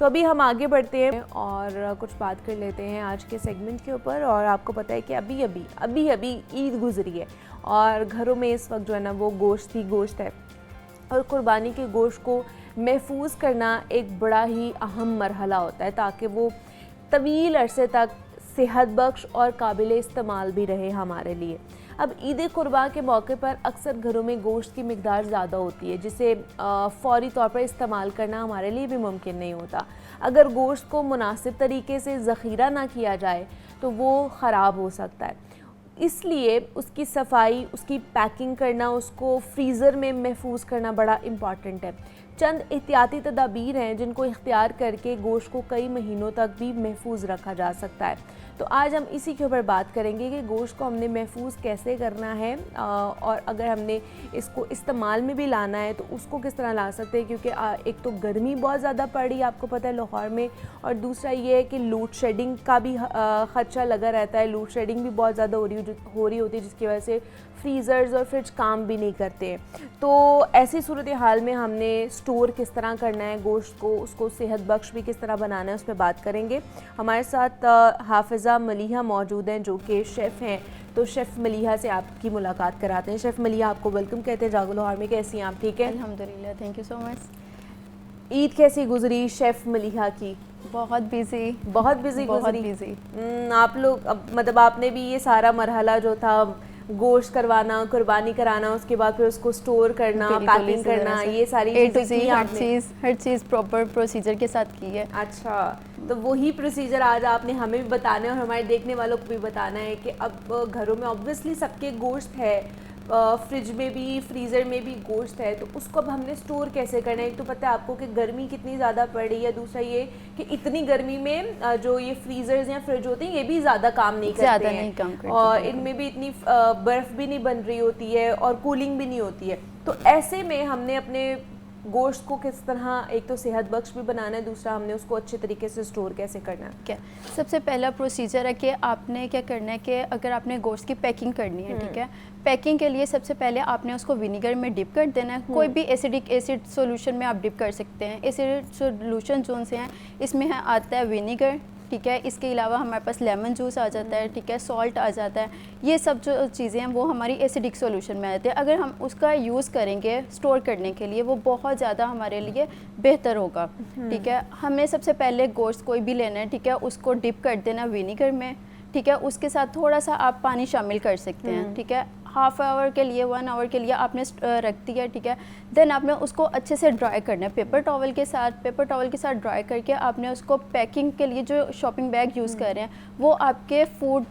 तो अभी हम आगे बढ़ते हैं और कुछ बात कर लेते हैं आज के सेगमेंट के ऊपर। और आपको पता है कि अभी अभी ईद गुजरी है और घरों में इस वक्त जो है ना वो गोश्त ही गोश्त है, और कुर्बानी के गोश्त को महफूज करना एक बड़ा ही अहम मरहला होता है ताकि वो तवील अरसे तक सेहत बख्श और काबिल इस्तेमाल भी रहे हमारे लिए। अब ईद कुर्बा के मौके पर अक्सर घरों में गोश्त की मिकदार ज़्यादा होती है जिसे फ़ौरी तौर पर इस्तेमाल करना हमारे लिए भी मुमकिन नहीं होता। अगर गोश्त को मुनासिब तरीके से ज़ख़ीरा ना किया जाए तो वो ख़राब हो सकता है, इसलिए उसकी सफाई, उसकी पैकिंग करना, उसको फ्रीज़र में महफूज करना बड़ा इम्पॉर्टेंट है। चंद एहतियाती तदाबीर हैं जिनको इख्तियार करके गोश्त को कई महीनों तक भी महफूज रखा जा सकता है। तो आज हम इसी के ऊपर बात करेंगे कि गोश्त को हमने महफूज कैसे करना है और अगर हमने इसको इस्तेमाल में भी लाना है तो उसको किस तरह ला सकते हैं, क्योंकि एक तो गर्मी बहुत ज़्यादा पड़ रही है आपको पता है लाहौर में, और दूसरा ये है कि लोड शेडिंग का भी ख़दशा लगा रहता है। लोड शेडिंग भी बहुत ज़्यादा हो रही होती है जिसकी वजह से फ्रीज़र्स और फ्रिज काम भी नहीं करते हैं। तो ऐसी सूरत हाल में हमने स्टोर किस तरह करना है गोश्त को, उसको सेहत बख्श भी किस तरह बनाना है, उस पर बात करेंगे। हमारे साथ हाफिज़ा मलिहा मौजूद हैं जो कि शेफ़ हैं। तो शेफ़ मलिहा से आपकी मुलाकात कराते हैं। शेफ़ मलिहा, आपको वेलकम कहते हैं जागो लाहौर में। कैसी हैं आप? ठीक है अल्हम्दुलिल्लाह, thank you so much. Eid कैसी गुजरी शेफ़ मलिहा की? बहुत बिजी गुजरी। आप लोग मतलब आपने भी ये सारा मरहला जो था गोश्त करवाना, कुर्बानी कराना, उसके बाद फिर उसको स्टोर करना, पैकिंग करना, ये सारी हर चीज़ प्रॉपर प्रोसीजर के साथ की है। अच्छा, तो वही प्रोसीजर आज आपने हमें भी बताना है और हमारे देखने वालों को भी बताना है कि अब घरों में ऑब्वियसली सबके गोश्त है, फ्रिज में भी फ्रीज़र में भी गोश्त है, तो उसको अब हमने स्टोर कैसे करना है। एक तो पता है आपको कि गर्मी कितनी ज़्यादा पड़ रही है, दूसरा ये कि इतनी गर्मी में जो ये फ्रीज़र्स या फ्रिज होते हैं ये भी ज़्यादा काम नहीं करते हैं और इनमें भी इतनी बर्फ़ भी नहीं बन रही होती है और कूलिंग भी नहीं होती है। तो ऐसे में हमने अपने गोश्त को किस तरह एक तो सेहत बख्श भी बनाना है, दूसरा हमने उसको अच्छे तरीके से स्टोर कैसे करना है। क्या सबसे पहला प्रोसीजर है कि आपने क्या करना है कि अगर आपने गोश्त की पैकिंग करनी है, ठीक है, पैकिंग के लिए सबसे पहले आपने उसको विनीगर में डिप कर देना है। कोई भी एसिड सोल्यूशन में आप डिप कर सकते हैं। एसिड सोल्यूशन जोन से हैं इसमें है आता है विनीगर, ठीक है, इसके अलावा हमारे पास लेमन जूस आ जाता है, ठीक है, सॉल्ट आ जाता है। ये सब जो चीज़ें हैं वो हमारी एसिडिक सॉल्यूशन में आते हैं। अगर हम उसका यूज़ करेंगे स्टोर करने के लिए वो बहुत ज़्यादा हमारे लिए बेहतर होगा, ठीक है। हमें सबसे पहले गोश्त कोई भी लेना है, ठीक है, उसको डिप कर देना विनीगर में, ठीक है, उसके साथ थोड़ा सा आप पानी शामिल कर सकते हैं, ठीक है। हाफ़ आवर के लिए 1 आवर के लिए आपने रख दिया, ठीक है। देन आपने उसको अच्छे से ड्राई करना है पेपर टॉवल के साथ ड्राई करके आपने उसको पैकिंग के लिए जो शॉपिंग बैग यूज़ कर रहे हैं वो आपके फूड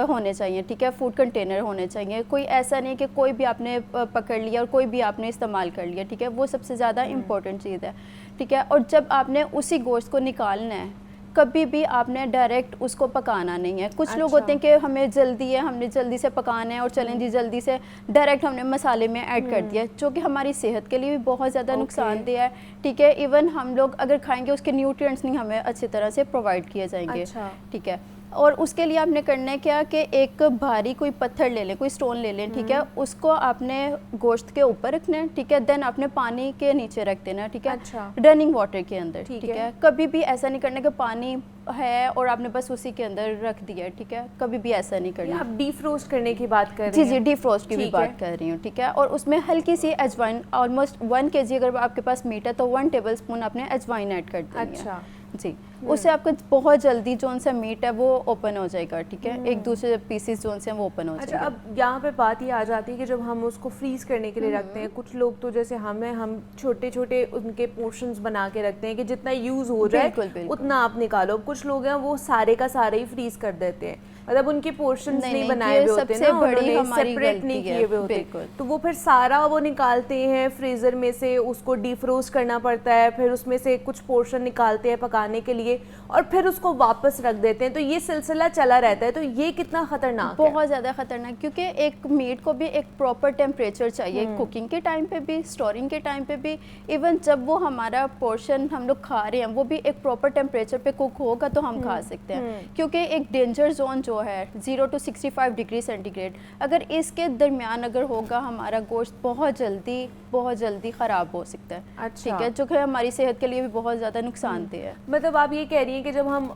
होने चाहिए, ठीक है, फूड कंटेनर होने चाहिए। कोई ऐसा नहीं कि कोई भी आपने पकड़ लिया और कोई भी आपने इस्तेमाल कर लिया, ठीक है, वो सबसे ज़्यादा इम्पोर्टेंट चीज़ है, ठीक है। और जब आपने उसी गोश्त को निकालना है कभी भी आपने डायरेक्ट उसको पकाना नहीं है। कुछ लोग होते हैं कि हमें जल्दी है, हमने जल्दी से पकाना है और चलें जी जल्दी से डायरेक्ट हमने मसाले में ऐड कर दिया, जो कि हमारी सेहत के लिए भी बहुत ज़्यादा नुकसानदेह है, ठीक है। इवन हम लोग अगर खाएंगे उसके न्यूट्रिएंट्स नहीं हमें अच्छी तरह से प्रोवाइड किए जाएंगे, ठीक है। और उसके लिए आपने करना है क्या कि एक भारी कोई पत्थर ले लें, कोई स्टोन ले लें, ठीक है, उसको आपने गोश्त के ऊपर रखना है, ठीक है। देन आपने पानी के नीचे रख देना, ठीक है, रनिंग वाटर के अंदर, ठीक है। कभी भी ऐसा नहीं करना कि पानी है और आपने बस उसी के अंदर रख दिया, ठीक है, कभी भी ऐसा नहीं करना। आप डीफ्रोस्ट करने की बात कर रही हैं? जी, डीफ्रोस्ट की भी बात कर रही हूँ, ठीक है। और उसमें हल्की सी अजवाइन, ऑलमोस्ट 1 kg अगर आपके पास मीट है तो 1 टेबलस्पून आपने अजवाइन ऐड कर देनी है। अच्छा जी, उससे आपको बहुत जल्दी जोन सा मीट है वो ओपन हो जाएगा, ठीक है, एक दूसरे पीसेस जोन से वो ओपन हो जाएगा। अच्छा, अब यहाँ पे बात ये आ जाती है कि जब हम उसको फ्रीज करने के लिए रखते हैं, कुछ लोग तो जैसे हम छोटे छोटे उनके पोर्शंस बना के रखते हैं कि जितना यूज हो जाए उतना आप निकालो। कुछ लोग हैं वो सारे का सारे ही फ्रीज कर देते हैं, मतलब उनके पोर्शंस नहीं बनाए हुए होते ना, उन्होंने सेपरेट नहीं किए हुए होते, तो वो फिर सारा वो निकालते हैं फ्रीजर में से, उसको डीफ्रोस्ट करना पड़ता है, फिर उसमें से कुछ पोर्शन निकालते हैं पकाने खाने के लिए और फिर उसको वापस रख देते हैं, तो ये सिलसिला चला रहता है, तो ये कितना खतरनाक है? बहुत ज़्यादा खतरनाक, क्योंकि एक मीट को भी एक प्रॉपर टेम्परेचर चाहिए, कुकिंग के टाइम पे भी, स्टोरिंग के टाइम पे भी, इवन जब वो हमारा पोर्शन हम लोग खा रहे हैं वो भी एक प्रॉपर टेम्परेचर पे कुक होगा तो हम खा सकते हैं। क्योंकि एक डेंजर जोन जो है 0 to 65 डिग्री सेंटीग्रेड, अगर इसके दरमियान अगर होगा हमारा गोश्त बहुत जल्दी ख़राब हो सकता है। अच्छा। ठीक है, जो कि हमारी सेहत के लिए भी बहुत ज़्यादा नुकसानदेह है। मतलब आप ये कह रही हैं कि जब हम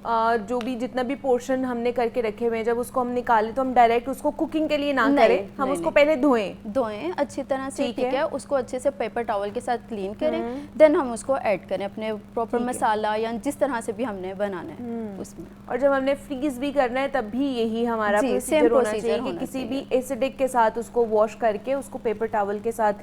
जो भी जितना भी पोर्शन हमने करके रखे हुए हैं, जब उसको हम निकालें तो हम डायरेक्ट उसको कुकिंग के लिए ना करें, हम उसको पहले धोएं अच्छी तरह से, ठीक ठीक है, उसको अच्छे से पेपर टॉवल के साथ क्लीन करें, देन हम उसको ऐड करें अपने प्रॉपर मसाला या जिस तरह से भी हमने बनाना है उसमें। और जब हमने फ्रीज भी करना है तब भी यही हमारा प्रोसीजर होना चाहिए कि किसी भी एसिडिक के साथ उसको वॉश करके उसको पेपर टॉवल के साथ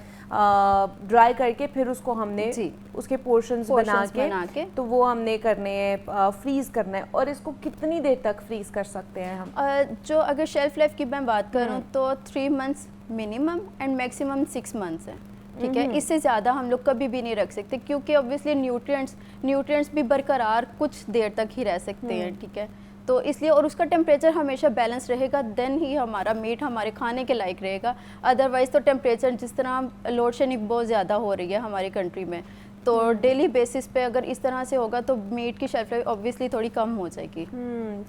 ड्राई करके फिर उसको हमने उसके पोर्शंस बना के तो वो हमने करने हैं, फ्रीज करना है। और इसको कितनी देर तक फ्रीज कर सकते हैं हम? जो अगर शेल्फ लाइफ की मैं बात करूं तो 3 months minimum and maximum 6 months है। ठीक है, इससे ज़्यादा हम लोग कभी भी नहीं रख सकते, क्योंकि ऑब्वियसली न्यूट्रिएंट्स भी बरकरार कुछ देर तक ही रह सकते हैं। ठीक है, तो इसलिए, और उसका टेम्परेचर हमेशा बैलेंस रहेगा, देन ही हमारा मीट हमारे खाने के लायक रहेगा। अदरवाइज़ तो टेम्परेचर जिस तरह लोड शेडिंग बहुत ज़्यादा हो रही है हमारी कंट्री में, तो डेली बेसिस पे अगर इस तरह से होगा तो मीट की शेल्फ लाइफ ऑब्वियसली थोड़ी कम हो जाएगी।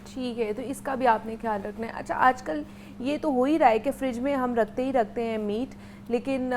ठीक है, तो इसका भी आपने ख्याल रखना है। अच्छा, आजकल ये तो हो ही रहा है कि फ्रिज में हम रखते हैं मीट, लेकिन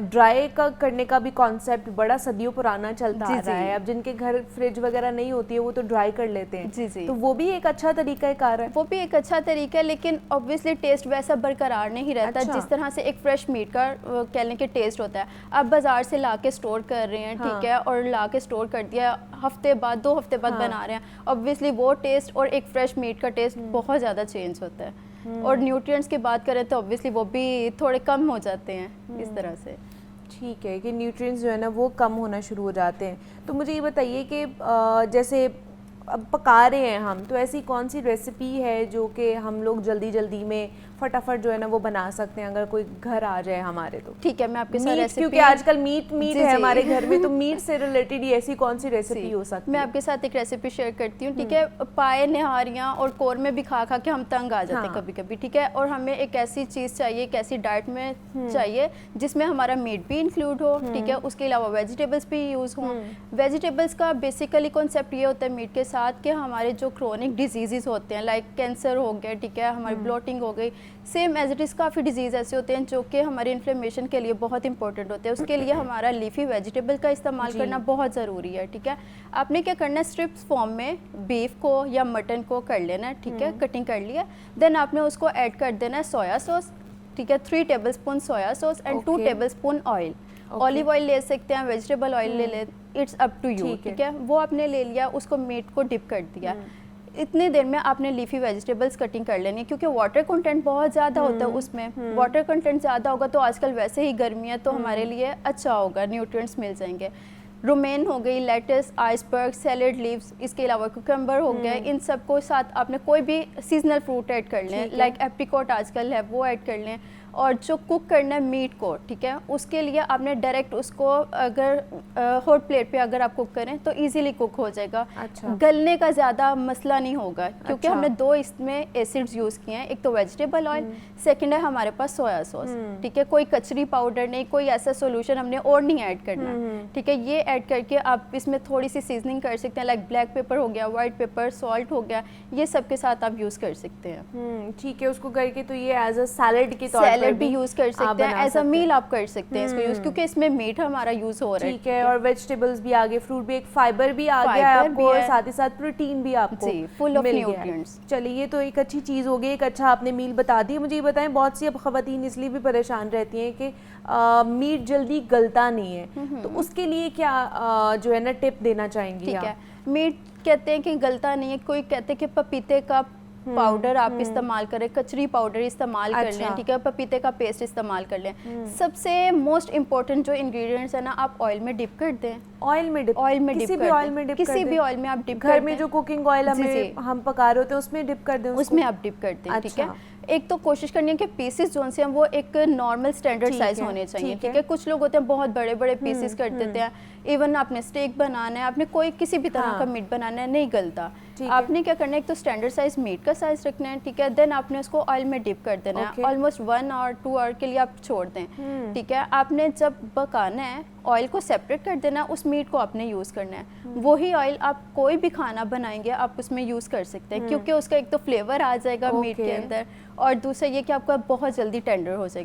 ड्राई करने का भी कॉन्सेप्ट बड़ा सदियों पुराना चलता आ रहा है। अब जिनके घर फ्रिज वगैरह नहीं होती है वो तो ड्राई कर लेते हैं। जी। तो वो भी एक अच्छा तरीका है, वो भी एक अच्छा तरीका है, लेकिन ऑब्वियसली टेस्ट वैसा बरकरार नहीं रहता। अच्छा। जिस तरह से एक फ्रेश मीट का कह लें कि टेस्ट होता है, आप बाजार से ला के स्टोर कर रहे हैं, ठीक है, और ला के स्टोर कर दिया, हफ्ते बाद 2 हफ्ते बाद बना रहे हैं, ऑब्वियसली वो टेस्ट और एक फ्रेश मीट का टेस्ट बहुत ज़्यादा चेंज होता है। और न्यूट्रिएंट्स की बात करें तो ऑब्वियसली वो भी थोड़े कम हो जाते हैं इस तरह से। ठीक है, कि न्यूट्रिएंट्स जो है ना वो कम होना शुरू हो जाते हैं। तो मुझे ये बताइए कि जैसे अब पका रहे हैं हम, तो ऐसी कौन सी रेसिपी है जो कि हम लोग जल्दी में फटाफट जो है ना वो बना सकते हैं अगर कोई घर आ जाए हमारे? तो ठीक है, मैं आपके साथ रेसिपी, क्योंकि आजकल मीट है हमारे घर में, तो मीट से रिलेटेड ही ऐसी कौन सी रेसिपी हो सकती है? मैं आपके साथ एक रेसिपी शेयर करती हूँ। ठीक है, पाए, निहारियाँ और कौरमे भी खा के हम तंग आ जाते हैं कभी-कभी। ठीक है, और हमें एक ऐसी चीज़ चाहिए, एक ऐसी डाइट में चाहिए जिसमें हमारा मीट भी इंक्लूड हो। ठीक है, उसके अलावा वेजिटेबल्स भी यूज़ हों। वेजिटेबल्स का बेसिकली कॉन्सेप्ट ये होता है मीट के साथ कि हमारे जो क्रोनिक डिजीज़ होते हैं, लाइक कैंसर हो गया, ठीक है, हमारी ब्लोटिंग हो गई, सेम एज इट इज़ काफ़ी डिजीज़ ऐसे होते हैं जो कि हमारे इन्फ्लेमेशन के लिए बहुत इंपॉर्टेंट होते हैं। उसके लिए हमारा लीफी वेजिटेबल का इस्तेमाल करना बहुत ज़रूरी है। ठीक है, आपने क्या करना है, स्ट्रिप्स फॉर्म में बीफ को या मटन को कर लेना है। ठीक है, कटिंग कर लिया, देन आपने उसको ऐड कर देना है सोया सॉस। ठीक है, 3 tablespoon soya sauce and 2 tablespoon oil. Olive oil ले सकते हैं, वेजिटेबल ऑयल ले लें, इट्स अप टू यू। ठीक है, वो आपने ले लिया, उसको मीट को डिप कर दिया। इतने देर में आपने लीफी वेजिटेबल्स कटिंग कर लेनी है, क्योंकि वाटर कंटेंट बहुत ज़्यादा होता है उसमें। वाटर कंटेंट ज़्यादा होगा तो आजकल वैसे ही गर्मी है, तो हमारे लिए अच्छा होगा, न्यूट्रिएंट्स मिल जाएंगे। रोमेन हो गई, लेटस, आइसबर्ग, सैलेड लीव्स, इसके अलावा कुकम्बर हो गया, इन सबको साथ आपने कोई भी सीजनल फ्रूट ऐड कर लें, लाइक एप्रिकॉट आजकल है वो ऐड कर लें। और जो कुक करना है मीट को, ठीक है, उसके लिए आपने डायरेक्ट उसको अगर हॉट प्लेट पे अगर आप कुक करें तो इजीली कुक हो जाएगा। अच्छा। गलने का ज़्यादा मसला नहीं होगा, क्योंकि हमने 2 इसमें एसिड्स यूज़ किए हैं, एक तो वेजिटेबल ऑयल, सेकंड है हमारे पास सोया सॉस। ठीक है, कोई कचरी पाउडर नहीं, कोई ऐसा सोल्यूशन हमने और नहीं ऐड करना। ठीक है, ये ऐड करके आप इसमें थोड़ी सी सीजनिंग कर सकते हैं, लाइक ब्लैक पेपर हो गया, वाइट पेपर, सॉल्ट हो गया, ये सब के साथ आप यूज़ कर सकते हैं। ठीक है, उसको करके तो ये एज अ सैलेड के तौर पर भी यूज कर सकते हैं, एज अ मील आप कर सकते हैं इसको यूज, क्योंकि इसमें मीट हमारा यूज हो रहा है। ठीक है, और वेजिटेबल्स भी आ गए, फ्रूट भी, एक फाइबर भी आ गया है आपको, और साथ ही साथ प्रोटीन भी आपको फुल ऑफ न्यूट्रिएंट्स। चलिए, ये तो एक अच्छी चीज़ हो गई, एक अच्छा आपने मील बता दी। मुझे ये बताएं, बहुत सी अब ख़वातीन इसलिए भी परेशान रहती हैं कि मीट जल्दी गलता नहीं है, तो उसके लिए क्या जो है ना टिप देना चाहेंगी? ठीक है, मीट कहते हैं कि गलता नहीं है, कोई कहते हैं कि पपीते का पाउडर आप इस्तेमाल करें, कचरी पाउडर इस्तेमाल कर लें, ठीक है, पपीते का पेस्ट इस्तेमाल कर लें। सबसे मोस्ट इम्पोर्टेंट जो इंग्रेडिएंट्स है ना, आप ऑयल में डिप कर दें। ऑयल में डिप किसी भी ऑयल में डिप किसी भी ऑयल में आप डिप घर में जो कुकिंग ऑयल हम पका रहे होते हैं उसमें डिप कर दें, उसमें आप डिप कर दें। ठीक है, एक तो कोशिश करनी है कि पीसेस जो से हैं वो एक नॉर्मल स्टैंडर्ड साइज होने चाहिए, ठीक है। कुछ लोग होते हैं बहुत बड़े बड़े पीसेस कर देते हैं, इवन आपने स्टेक बनाना है, आपने कोई किसी भी तरह का मीट बनाना है, नहीं गलता। आपने क्या करना है, एक तो स्टैंडर्ड साइज मीट का साइज रखना है, ठीक है। देन आपने उसको ऑयल में डिप कर देना है, ऑलमोस्ट 1 और 2 आवर के लिए आप छोड़ दें, ठीक है। आपने जब पकाना है ऑयल को सेपरेट कर देना है, उस मीट को आपने यूज़ करना है। वही ऑयल आप कोई भी खाना बनाएंगे आप उसमें यूज़ कर सकते हैं, क्योंकि उसका एक तो फ्लेवर आ जाएगा मीट के अंदर, और दूसरा ये कि आपका बहुत जल्दी टेंडर हो जाएगा।